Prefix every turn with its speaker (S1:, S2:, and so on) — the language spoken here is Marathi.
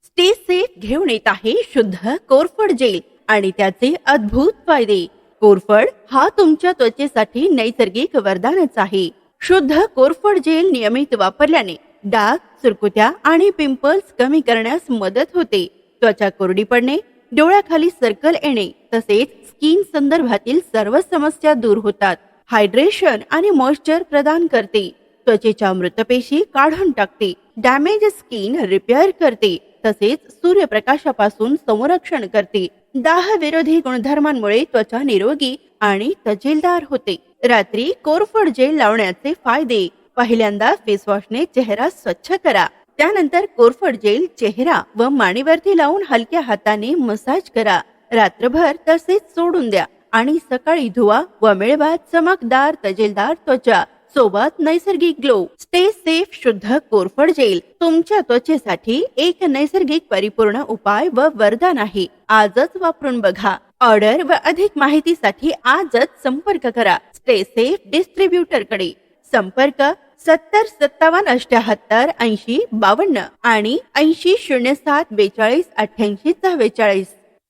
S1: स्टे सेफ घेऊन येत आहे शुद्ध कोरफड जेल आणि त्याचे अद्भुत फायदे। कोरफड हा तुमच्या त्वचेसाठी नैसर्गिक वरदानच आहे। शुद्ध कोरफड जेल नियमित वापरल्याने डाग, सुरकुत्या आणि पिंपल्स कमी करण्यास मदत होते। त्वचा कोरडी पडणे, डोळ्याखाली सर्कल येणे तसेच स्किन संदर्भातील सर्व समस्या दूर होतात। हायड्रेशन आणि मॉइश्चर प्रदान करते, त्वचेच्या मृतपेशी काढून टाकते, डॅमेज स्किन रिपेअर करते तसेच सूर्यप्रकाशापासून संरक्षण करते। दाह विरोधी गुणधर्मांमुळे त्वचा निरोगी आणि तजेलदार होते। रात्री कोरफड जेल लावण्याचे फायदे। पहिल्यांदा फेस वॉशने चेहरा स्वच्छ करा, त्यानंतर कोरफड जेल चेहरा व मानेवरती लावून हलक्या हाताने मसाज करा। रात्रभर तसेच सोडून द्या आणि सकाळी धुवा व मिळवा चमकदार तजेलदार त्वचा सोबत नैसर्गिक ग्लो। स्टे सेफ शुद्ध कोरफड जेल तुमच्या त्वचेसाठी एक नैसर्गिक परिपूर्ण उपाय व वरदान आहे। आजच वापरून बघा। ऑर्डर व अधिक माहितीसाठी आजच संपर्क करा स्टे सेफ डिस्ट्रीब्युटर कडे। संपर्क 70 57 78 80 52 आणि 80 07 42 88 44।